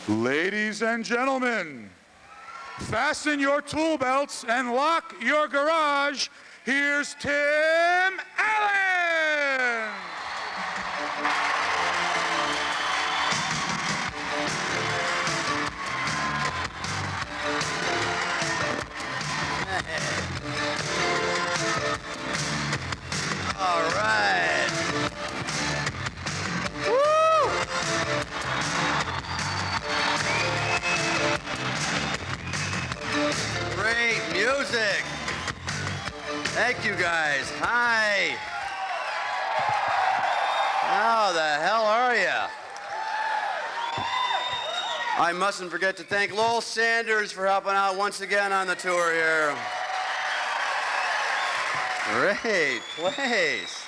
Ladies and gentlemen, fasten your tool belts and lock your garage. Here's Tim Allen! All right. Great music. Thank you guys. Hi. How the hell are you? I mustn't forget to thank Lowell Sanders for helping out once again on the tour here. Great place.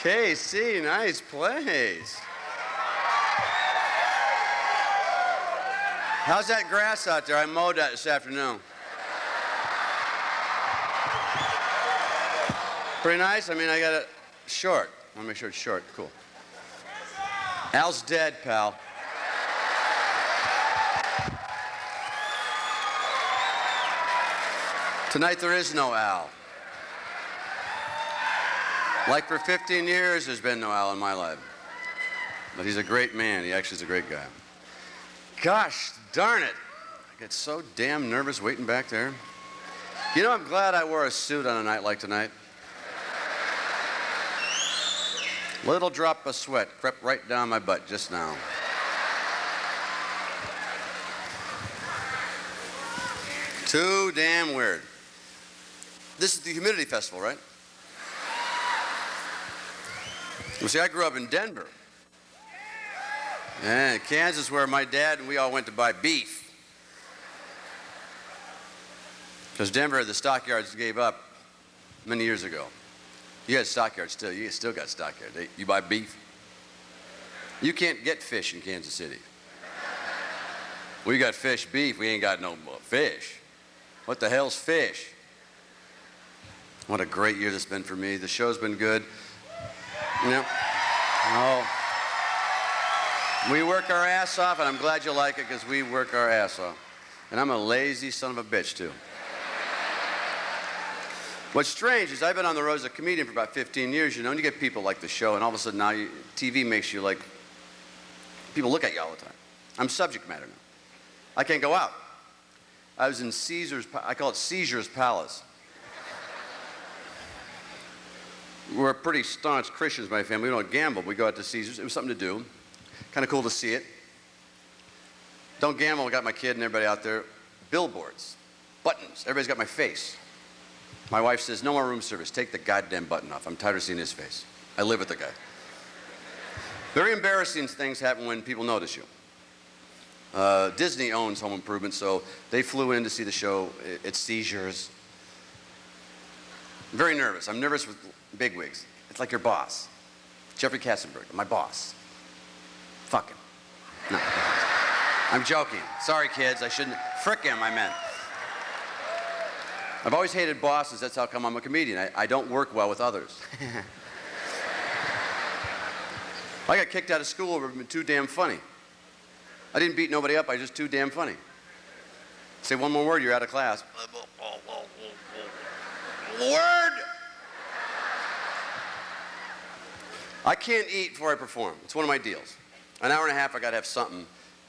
KC, nice place. How's that grass out there? I mowed that this afternoon. Pretty nice? I mean, I got it short. I want to make sure it's short. Cool. Al's dead, pal. Tonight there is no Al. Like for 15 years, there's been no Al in my life. But he's a great man. He actually is a great guy. Gosh darn it. I get so damn nervous waiting back there. You know, I'm glad I wore a suit on a night like tonight. Little drop of sweat crept right down my butt just now. Too damn weird. This is the Humidity Festival, right? Well, see, I grew up in Denver. And Kansas, where my dad and we all went to buy beef. Because Denver, the stockyards gave up many years ago. You got stockyards still. You still got stockyards. You buy beef. You can't get fish in Kansas City. We got fish, beef. We ain't got no fish. What the hell's fish? What a great year this has been for me. The show's been good. You know, we work our ass off, and I'm glad you like it because we work our ass off. And I'm a lazy son of a bitch, too. What's strange is I've been on the road as a comedian for about 15 years, you know, and you get people like the show, and all of a sudden now TV makes you like, people look at you all the time. I'm subject matter now. I can't go out. I was in I call it Caesar's Palace. We're pretty staunch Christians, my family. We don't gamble. We go out to Caesar's. It was something to do. Kind of cool to see it. Don't gamble. I got my kid and everybody out there. Billboards. Buttons. Everybody's got my face. My wife says, no more room service. Take the goddamn button off. I'm tired of seeing his face. I live with the guy. Very embarrassing things happen when people notice you. Disney owns Home Improvement, so they flew in to see the show at Caesar's. Very nervous. I'm nervous with bigwigs. It's like your boss. Jeffrey Katzenberg, my boss. Fuck him. No. I'm joking. Sorry, kids. I shouldn't. Frick him, I meant. I've always hated bosses. That's how come I'm a comedian. I don't work well with others. I got kicked out of school over being too damn funny. I didn't beat nobody up. I was just too damn funny. Say one more word, you're out of class. Word! I can't eat before I perform. It's one of my deals. An hour and a half, I got to have something.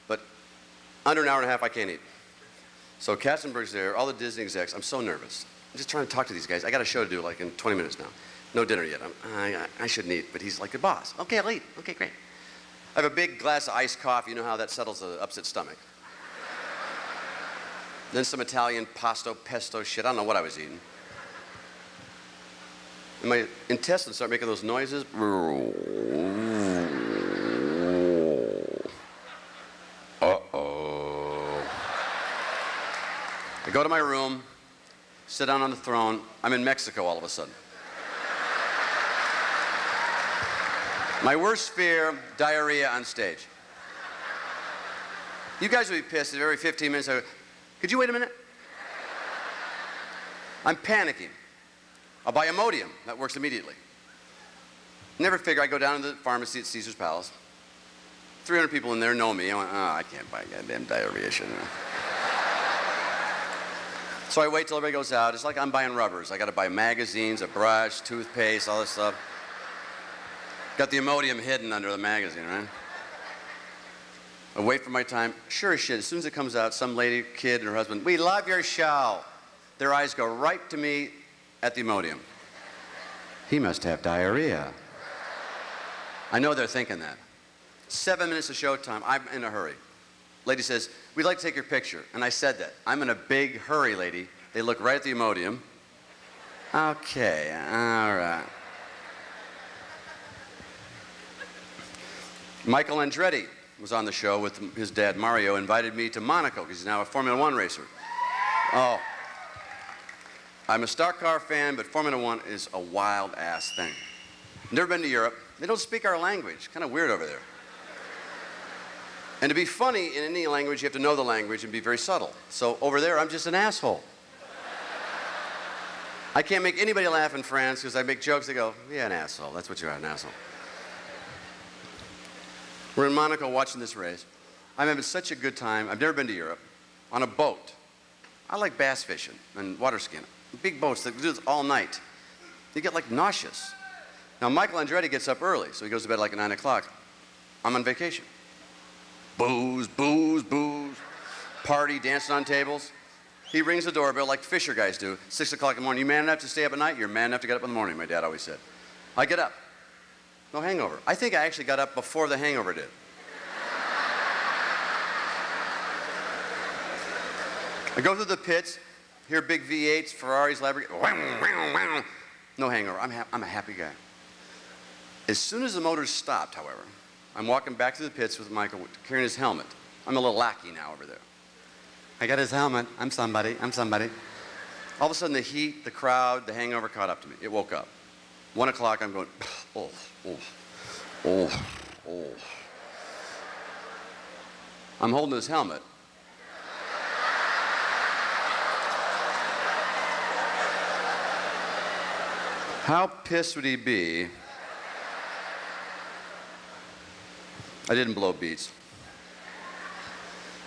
But under an hour and a half, I can't eat. So Katzenberg's there, all the Disney execs. I'm so nervous. I'm just trying to talk to these guys. I got a show to do like in 20 minutes now. No dinner yet. I shouldn't eat, but he's like the boss. Okay, I'll eat. Okay, great. I have a big glass of iced coffee. You know how that settles an upset stomach. Then some Italian pesto shit. I don't know what I was eating. And my intestines start making those noises. Uh-oh. I go to my room, sit down on the throne. I'm in Mexico all of a sudden. My worst fear, diarrhea on stage. You guys would be pissed if every 15 minutes I go, could you wait a minute? I'm panicking. I'll buy Imodium. That works immediately. Never figure I go down to the pharmacy at Caesar's Palace. 300 people in there know me. I went, oh, I can't buy goddamn diarrhea shit. So I wait till everybody goes out. It's like I'm buying rubbers. I got to buy magazines, a brush, toothpaste, all this stuff. Got the Imodium hidden under the magazine, right? I wait for my time. Sure as shit, as soon as it comes out, some lady, kid, and her husband, we love your show. Their eyes go right to me at the Imodium. He must have diarrhea. I know they're thinking that. 7 minutes of showtime. I'm in a hurry. Lady says, we'd like to take your picture. And I said that. I'm in a big hurry, lady. They look right at the Imodium. Okay, all right. Michael Andretti was on the show with his dad, Mario, invited me to Monaco because he's now a Formula One racer. Oh, I'm a stock car fan, but Formula One is a wild-ass thing. Never been to Europe. They don't speak our language. Kind of weird over there. And to be funny in any language, you have to know the language and be very subtle. So over there, I'm just an asshole. I can't make anybody laugh in France because I make jokes. They go, yeah, an asshole. That's what you are, an asshole. We're in Monaco watching this race. I'm having such a good time. I've never been to Europe. On a boat. I like bass fishing and water skiing. Big boats that do this all night. You get like nauseous. Now Michael Andretti gets up early, so he goes to bed like at 9 o'clock. I'm on vacation. Booze, booze, booze. Party, dancing on tables. He rings the doorbell like Fisher guys do. 6 o'clock in the morning. You man enough to stay up at night? You're man enough to get up in the morning, my dad always said. I get up. No hangover. I think I actually got up before the hangover did. I go through the pits, hear big V8s, Ferraris, Lamborghinis. No hangover. I'm a happy guy. As soon as the motors stopped, however, I'm walking back to the pits with Michael carrying his helmet. I'm a little lackey now over there. I got his helmet. I'm somebody. I'm somebody. All of a sudden, the heat, the crowd, the hangover caught up to me. It woke up. 1 o'clock, I'm going, oh, oh, oh, oh. I'm holding his helmet. How pissed would he be? I didn't blow beats.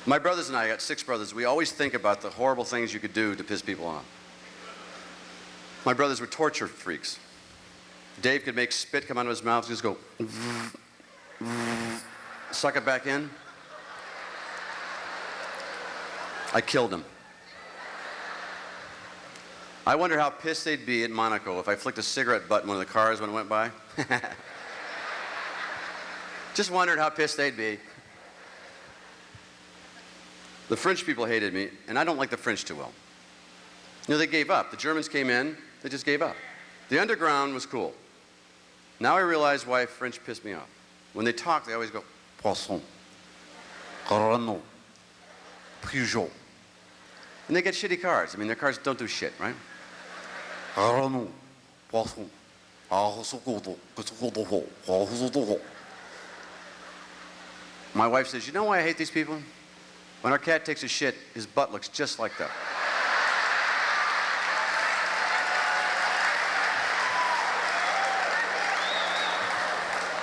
My brothers and I got 6 brothers. We always think about the horrible things you could do to piss people off. My brothers were torture freaks. Dave could make spit come out of his mouth, just go, suck it back in. I killed him. I wonder how pissed they'd be at Monaco if I flicked a cigarette butt in one of the cars when it went by. Just wondered how pissed they'd be. The French people hated me, and I don't like the French too well. You know, they gave up. The Germans came in, they just gave up. The underground was cool. Now I realize why French pissed me off. When they talk, they always go, Poisson, Renault, Peugeot. And they get shitty cars. I mean, their cars don't do shit, right? Renault, Poisson, my wife says, you know why I hate these people? When our cat takes a shit, his butt looks just like that.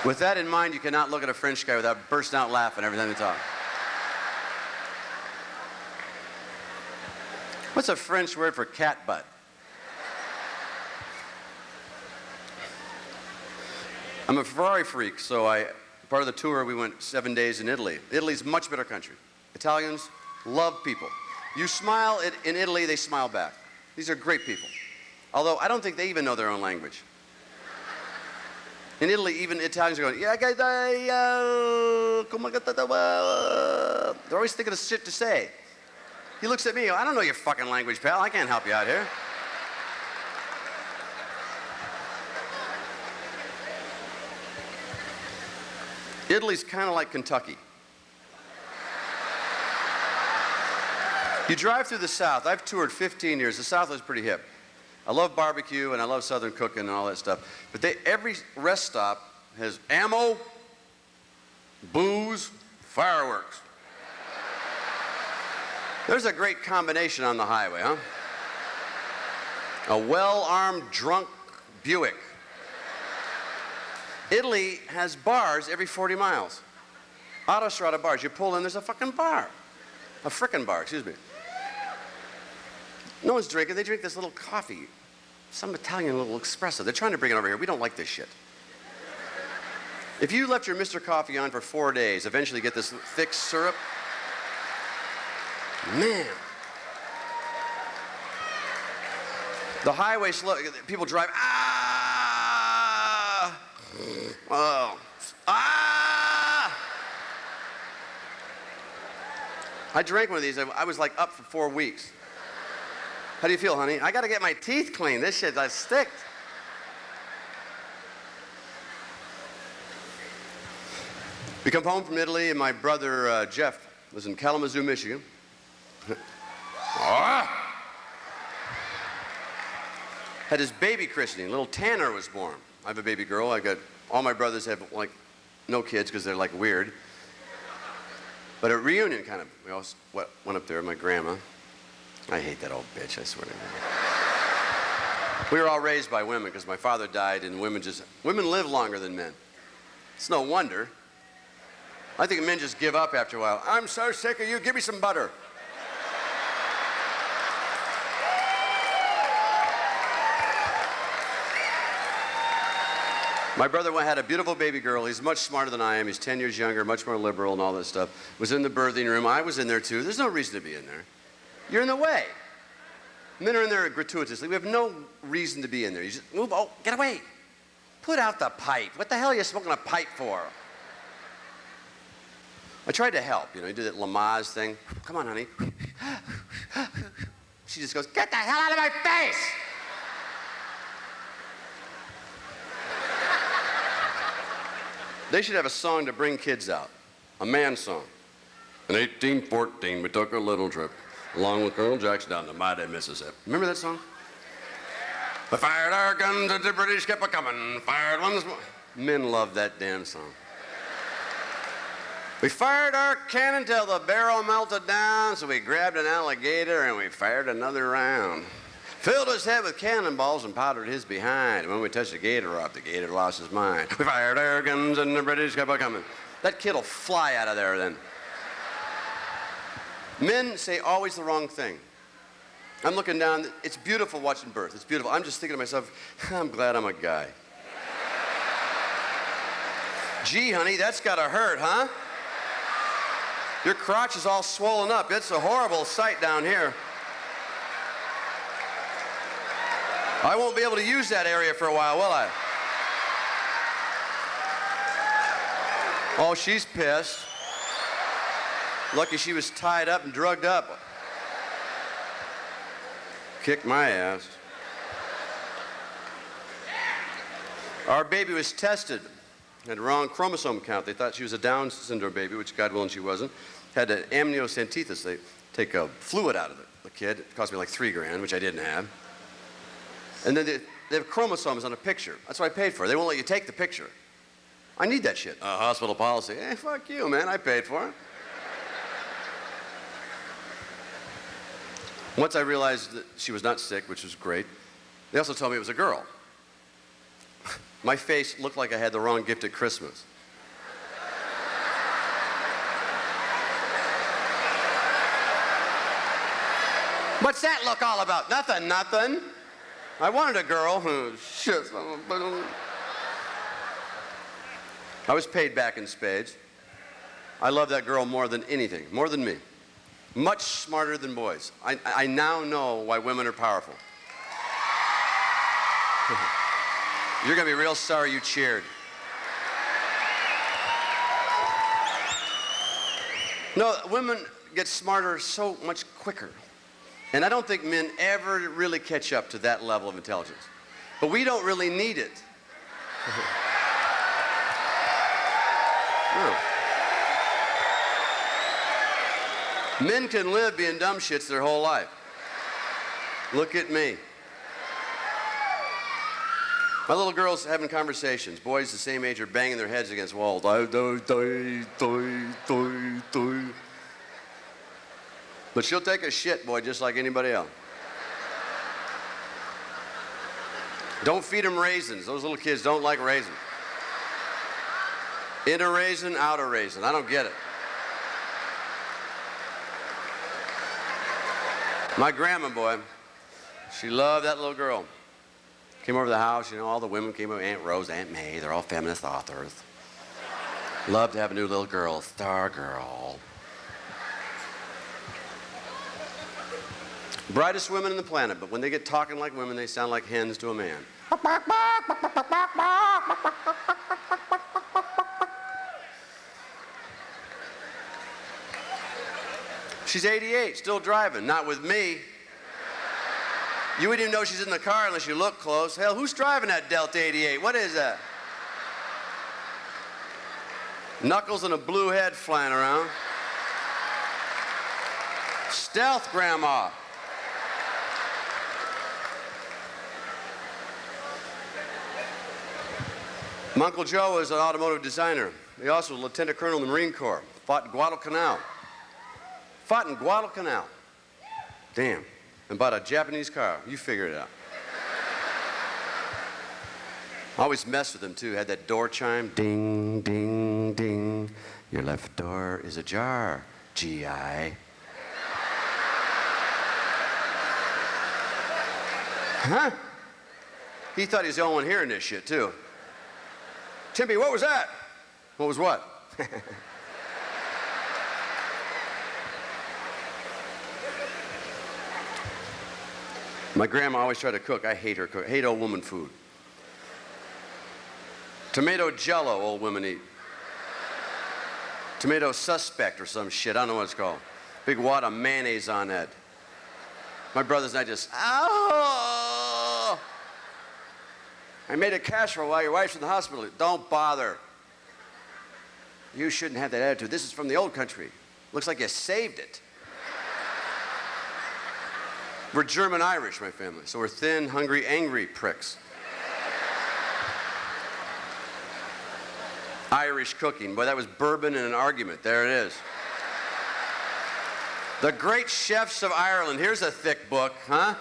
With that in mind, you cannot look at a French guy without bursting out laughing every time they talk. What's a French word for cat butt? I'm a Ferrari freak, so part of the tour, we went 7 days in Italy. Italy's a much better country. Italians love people. You smile in Italy, they smile back. These are great people. Although I don't think they even know their own language. In Italy, even Italians are going, yeah, they're always thinking of shit to say. He looks at me, I don't know your fucking language, pal. I can't help you out here. Italy's kind of like Kentucky. You drive through the South. I've toured 15 years. The South is pretty hip. I love barbecue and I love Southern cooking and all that stuff. But every rest stop has ammo, booze, fireworks. There's a great combination on the highway, huh? A well-armed drunk Buick. Italy has bars every 40 miles. Autostrada bars. You pull in, there's a fucking bar. A frickin' bar, excuse me. No one's drinking. They drink this little coffee. Some Italian little espresso. They're trying to bring it over here. We don't like this shit. If you left your Mr. Coffee on for 4 days, eventually you get this thick syrup. Man. The highway slow. People drive. Ah! Oh. Ah! I drank one of these. I was like up for 4 weeks. How do you feel, honey? I got to get my teeth cleaned. This shit, I sticked. We come home from Italy, and my brother Jeff was in Kalamazoo, Michigan. Had his baby christening. Little Tanner was born. I have a baby girl. All my brothers have like no kids because they're like weird. But at reunion, kind of, we all went up there. My grandma. I hate that old bitch, I swear to God. We were all raised by women because my father died and women live longer than men. It's no wonder. I think men just give up after a while. I'm so sick of you, give me some butter. My brother had a beautiful baby girl. He's much smarter than I am. He's 10 years younger, much more liberal and all that stuff. Was in the birthing room. I was in there too. There's no reason to be in there. You're in the way. Men are in there gratuitously. We have no reason to be in there. You just move, get away. Put out the pipe. What the hell are you smoking a pipe for? I tried to help, you did that Lamaze thing. Come on, honey. She just goes, get the hell out of my face! They should have a song to bring kids out. A man song. In 1814, we took a little trip along with Colonel Jackson down the mighty Mississippi. Remember that song? We fired our guns and the British kept a-coming. Fired ones more. Men love that damn song. We fired our cannon till the barrel melted down, so we grabbed an alligator and we fired another round. Filled his head with cannonballs and powdered his behind. And when we touched the gator off, the gator lost his mind. We fired our guns and the British kept a-coming. That kid will fly out of there then. Men say always the wrong thing. I'm looking down. It's beautiful watching birth. It's beautiful. I'm just thinking to myself, I'm glad I'm a guy. Gee, honey, that's gotta hurt, huh? Your crotch is all swollen up. It's a horrible sight down here. I won't be able to use that area for a while, will I? Oh, she's pissed. Lucky she was tied up and drugged up. Kicked my ass. Our baby was tested. Had the wrong chromosome count. They thought she was a Down syndrome baby, which God willing she wasn't. Had an amniocentesis. They take a fluid out of the kid. It cost me like $3,000, which I didn't have. And then they have chromosomes on a picture. That's what I paid for. They won't let you take the picture. I need that shit. Hospital policy. Hey, fuck you, man. I paid for it. Once I realized that she was not sick, which was great, they also told me it was a girl. My face looked like I had the wrong gift at Christmas. What's that look all about? Nothing, nothing. I wanted a girl. Oh, shit. I was paid back in spades. I love that girl more than anything, more than me. Much smarter than boys. I now know why women are powerful. You're going to be real sorry you cheered. No, women get smarter so much quicker. And I don't think men ever really catch up to that level of intelligence. But we don't really need it. No. Men can live being dumb shits their whole life. Look at me. My little girl's having conversations. Boys the same age are banging their heads against walls. But she'll take a shit, boy, just like anybody else. Don't feed them raisins. Those little kids don't like raisins. In a raisin, out a raisin. I don't get it. My grandma, boy, she loved that little girl. Came over to the house, you know, all the women came over, Aunt Rose, Aunt May, they're all feminist authors. Love to have a new little girl, star girl. Brightest women on the planet, but when they get talking like women, they sound like hens to a man. She's 88, still driving, not with me. You wouldn't even know she's in the car unless you look close. Hell, who's driving that Delta 88? What is that? Knuckles and a blue head flying around. Stealth grandma. My Uncle Joe was an automotive designer. He also was a lieutenant colonel in the Marine Corps. Fought in Guadalcanal. Fought in Guadalcanal. Damn. And bought a Japanese car. You figure it out. I always messed with him, too. Had that door chime. Ding, ding, ding. Your left door is ajar, G.I. Huh? He thought he was the only one hearing this shit, too. Timpy, what was that? What was what? My grandma always tried to cook. I hate her cook. Hate old woman food. Tomato jello, old women eat. Tomato suspect or some shit. I don't know what it's called. Big wad of mayonnaise on that. My brothers and I just, oh! I made a casserole while your wife's in the hospital. Don't bother. You shouldn't have that attitude. This is from the old country. Looks like you saved it. We're German-Irish, my family, so we're thin, hungry, angry pricks. Irish cooking. Boy, that was bourbon and an argument. There it is. The Great Chefs of Ireland. Here's a thick book, huh?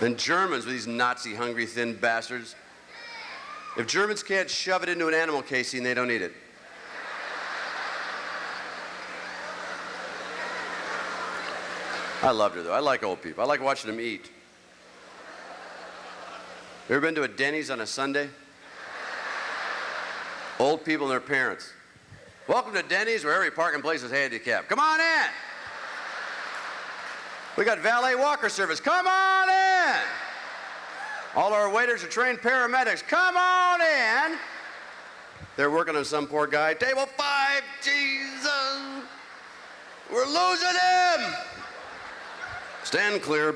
And Germans with these Nazi, hungry, thin bastards. If Germans can't shove it into an animal casing, they don't eat it. I loved her, though. I like old people. I like watching them eat. You ever been to a Denny's on a Sunday? Old people and their parents. Welcome to Denny's, where every parking place is handicapped. Come on in. We got valet walker service. Come on in. All our waiters are trained paramedics. Come on in. They're working on some poor guy. Table 5, Jesus. We're losing him. Stand clear.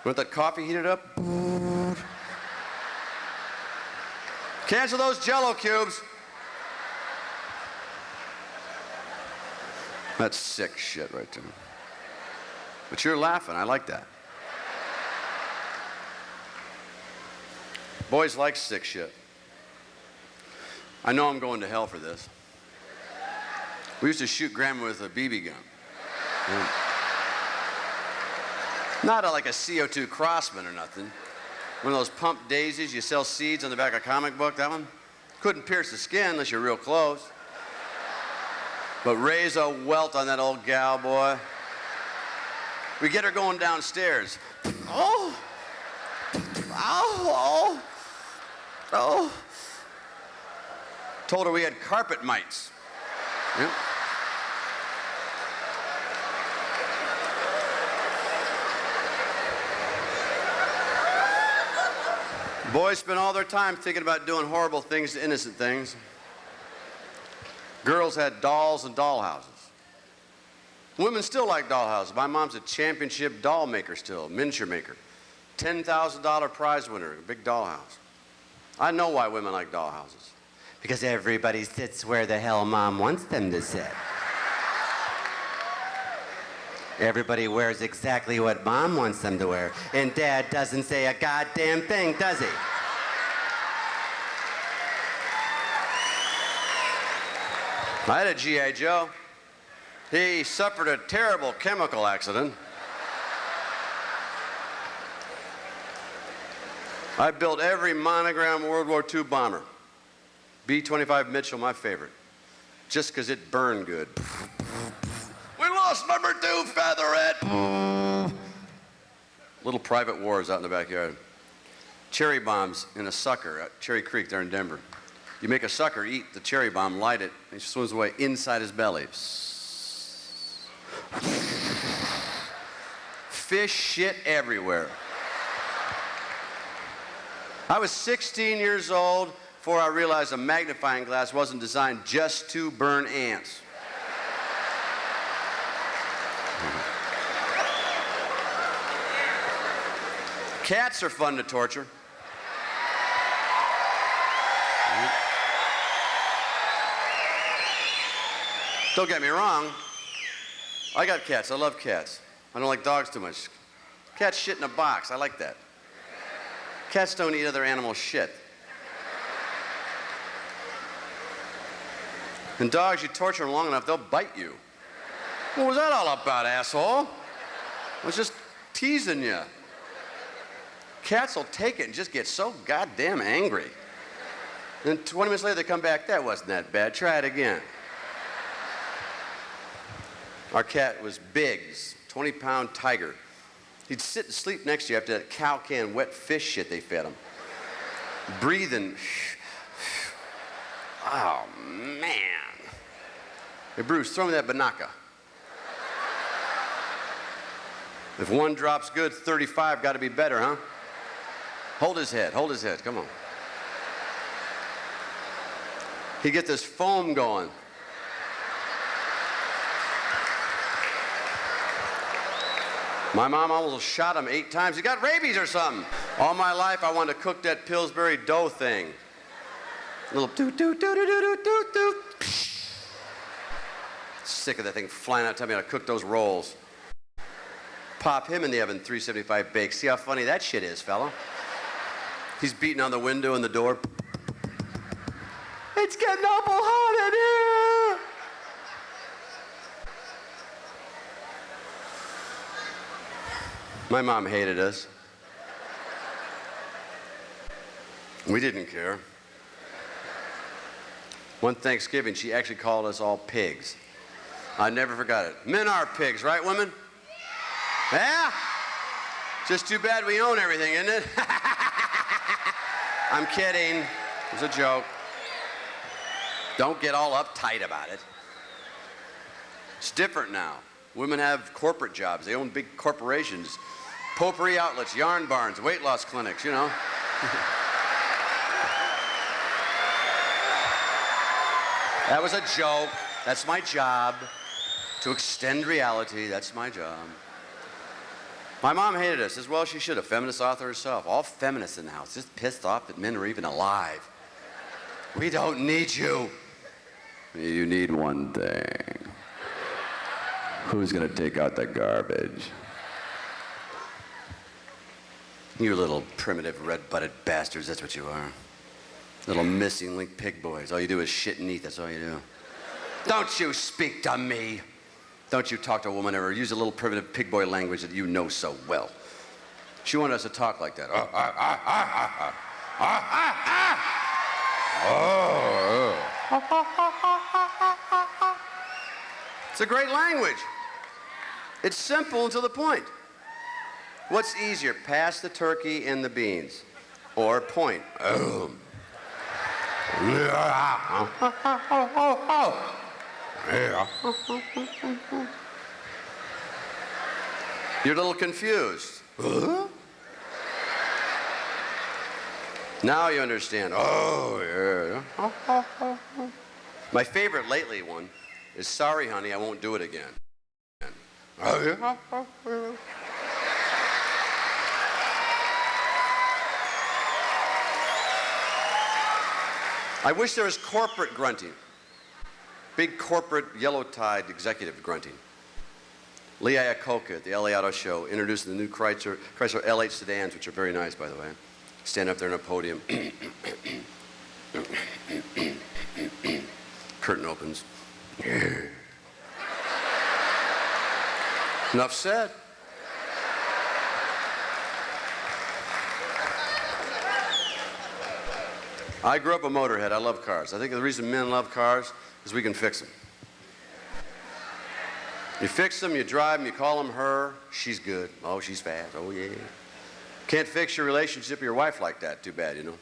Want that coffee heated up? Cancel those Jello cubes. That's sick shit right there. But you're laughing. I like that. Boys like sick shit. I know I'm going to hell for this. We used to shoot Grandma with a BB gun. Not like a CO2 Crossman or nothing. One of those pump daisies you sell seeds on the back of a comic book, that one. Couldn't pierce the skin unless you're real close. But raise a welt on that old gal, boy. We get her going downstairs. Oh, oh, oh, oh, Told her we had carpet mites. Yep. Boys spend all their time thinking about doing horrible things to innocent things. Girls had dolls and dollhouses. Women still like dollhouses. My mom's a championship doll maker still, miniature maker. $10,000 prize winner, a big dollhouse. I know why women like dollhouses. Because everybody sits where the hell mom wants them to sit. Everybody wears exactly what mom wants them to wear. And dad doesn't say a goddamn thing, does he? I had a G.I. Joe. He suffered a terrible chemical accident. I built every monogram World War II bomber. B-25 Mitchell, my favorite. Just because it burned good. We lost number 2, Featherhead. Little private wars out in the backyard. Cherry bombs in a sucker at Cherry Creek there in Denver. You make a sucker eat the cherry bomb, light it, and he swims away inside his belly. Fish shit everywhere. I was 16 years old before I realized a magnifying glass wasn't designed just to burn ants. Cats are fun to torture. Don't get me wrong. I got cats. I love cats. I don't like dogs too much. Cats shit in a box. I like that. Cats don't eat other animals' shit. And dogs, you torture them long enough, they'll bite you. What was that all about, asshole? I was just teasing you. Cats will take it and just get so goddamn angry. Then 20 minutes later, they come back. That wasn't that bad. Try it again. Our cat was Biggs, 20-pound tiger. He'd sit and sleep next to you after that cow can wet fish shit they fed him. Breathing. Oh, man. Hey, Bruce, throw me that banaka. If one drop's good, 35 got to be better, huh? Hold his head, come on. He'd get this foam going. My mom almost shot him 8 times. He got rabies or something. All my life, I wanted to cook that Pillsbury dough thing. Little doot, doot, doot, doot, doot, doot, doot. Sick of that thing flying out, telling me how to cook those rolls. Pop him in the oven, 375 bake. See how funny that shit is, fella? He's beating on the window and the door. It's getting awful hot in here. My mom hated us. We didn't care. One Thanksgiving, she actually called us all pigs. I never forgot it. Men are pigs, right, women? Yeah? Just too bad we own everything, isn't it? I'm kidding. It was a joke. Don't get all uptight about it. It's different now. Women have corporate jobs. They own big corporations. Potpourri outlets, yarn barns, weight loss clinics, you know. That was a joke. That's my job. To extend reality, that's my job. My mom hated us as well as she should have. Feminist author herself. All feminists in the house. Just pissed off that men are even alive. We don't need you. You need one thing. Who's gonna take out the garbage? You little primitive red-butted bastards, that's what you are. Little missing link pig boys. All you do is shit and eat, that's all you do. Don't you speak to me. Don't you talk to a woman ever. Use a little primitive pig boy language that you know so well. She wanted us to talk like that. It's a great language. It's simple and to the point. What's easier, pass the turkey and the beans, or point? You're a little confused. Huh? Now you understand. Oh, yeah. My favorite lately one is, sorry, honey, I won't do it again. Oh, yeah. I wish there was corporate grunting. Big corporate yellow-tied executive grunting. Lee Iacocca at the LA Auto Show introducing the new Chrysler LH sedans, which are very nice, by the way. Stand up there on a podium. Curtain opens. Enough said. I grew up a motorhead. I love cars. I think the reason men love cars is we can fix them. You fix them, you drive them, you call them her. She's good. Oh, she's fast. Oh, yeah. Can't fix your relationship with your wife like that. Too bad, you know.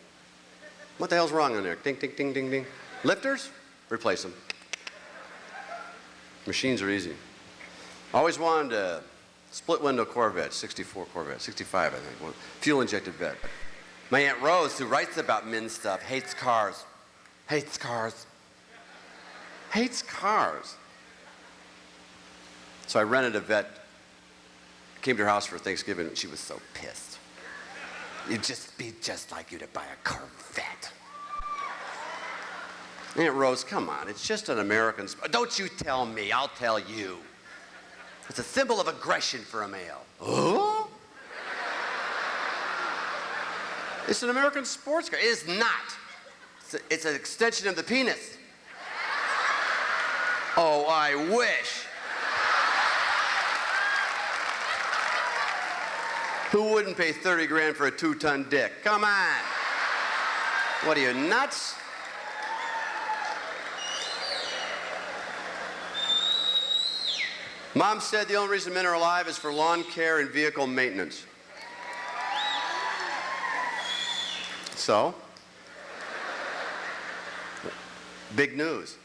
What the hell's wrong on there? Ding, ding, ding, ding, ding. Lifters? Replace them. Machines are easy. Always wanted a split-window Corvette, 64 Corvette, 65, I think. Fuel-injected vet. My Aunt Rose, who writes about men's stuff, hates cars. Hates cars. Hates cars. So I rented a vet, came to her house for Thanksgiving, and she was so pissed. It'd just be just like you to buy a Corvette. Aunt Rose, come on, it's just an American sport. Don't you tell me, I'll tell you. It's a symbol of aggression for a male. Oh? It's an American sports car. It is not. It's an extension of the penis. Oh, I wish. Who wouldn't pay 30 grand for a 2-ton dick? Come on. What are you, nuts? Mom said the only reason men are alive is for lawn care and vehicle maintenance. So? Big news.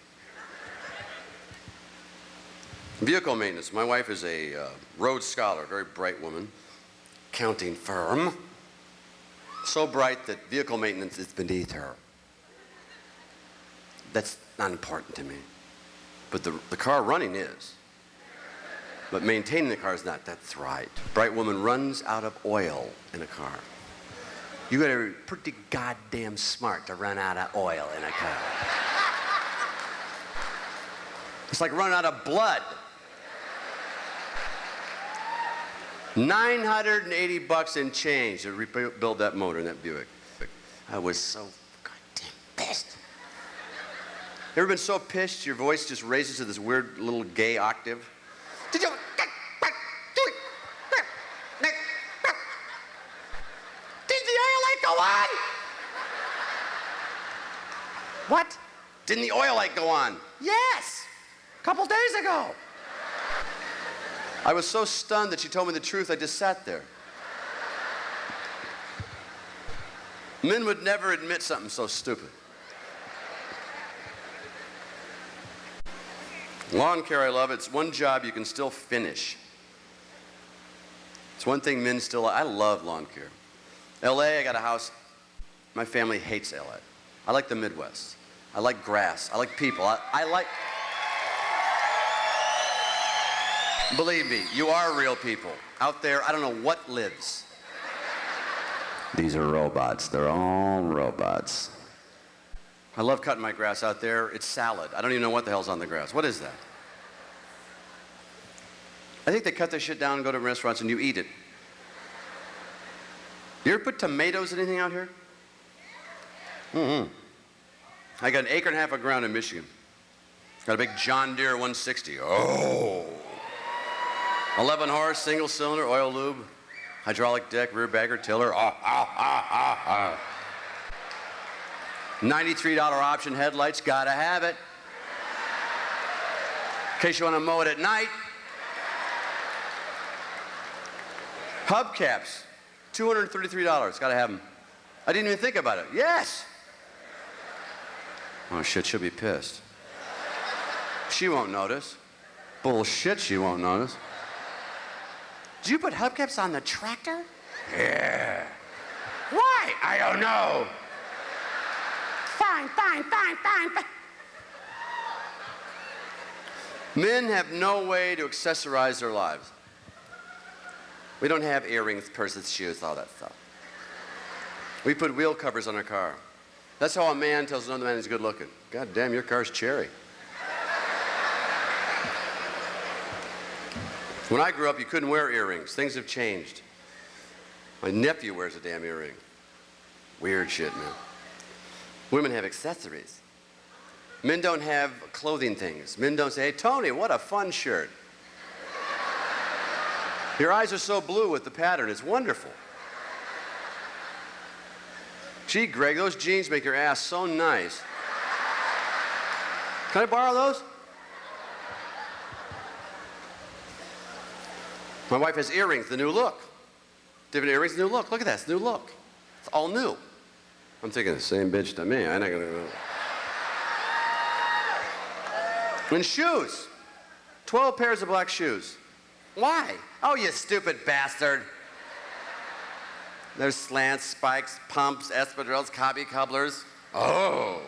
Vehicle maintenance. My wife is a Rhodes Scholar, very bright woman. Accounting firm. So bright that vehicle maintenance is beneath her. That's not important to me. But the car running is. But maintaining the car is not. That's right. Bright woman runs out of oil in a car. You gotta be pretty goddamn smart to run out of oil in a car. It's like running out of blood. $980 in change to rebuild that motor in that Buick. I was so goddamn pissed. Ever been so pissed your voice just raises to this weird little gay octave? Did you? Did the oil light go on? What? Didn't the oil light go on? Yes, a couple days ago. I was so stunned that she told me the truth, I just sat there. Men would never admit something so stupid. Lawn care, I love. It's one job you can still finish. It's one thing men still, I love lawn care. LA, I got a house. My family hates LA. I like the Midwest. I like grass. I like people. I like, believe me, you are real people. Out there, I don't know what lives. These are robots. They're all robots. I love cutting my grass out there. It's salad. I don't even know what the hell's on the grass. What is that? I think they cut this shit down and go to restaurants and you eat it. You ever put tomatoes in anything out here? Mm-hmm. I got an acre and a half of ground in Michigan. Got a big John Deere 160. Oh. 11 horse, single cylinder, oil lube, hydraulic deck, rear bagger, tiller. $93 option headlights, gotta have it. In case you want to mow it at night. Hubcaps, $233, gotta have them. I didn't even think about it. Yes. Oh, shit, she'll be pissed. She won't notice. Bullshit, she won't notice. Did you put hubcaps on the tractor? Yeah. Why? I don't know. Fine. Men have no way to accessorize their lives. We don't have earrings, purses, shoes, all that stuff. We put wheel covers on our car. That's how a man tells another man he's good looking. God damn, your car's cherry. When I grew up, you couldn't wear earrings. Things have changed. My nephew wears a damn earring. Weird shit, man. Women have accessories. Men don't have clothing things. Men don't say, hey, Tony, what a fun shirt. Your eyes are so blue with the pattern. It's wonderful. Gee, Greg, those jeans make your ass so nice. Can I borrow those? My wife has earrings, the new look. Different earrings, new look. Look at that, it's new look. It's all new. I'm thinking the same bitch to me. I'm not gonna. And shoes. 12 pairs of black shoes. Why? Oh, you stupid bastard. There's slants, spikes, pumps, espadrilles, cobby cobblers. Oh.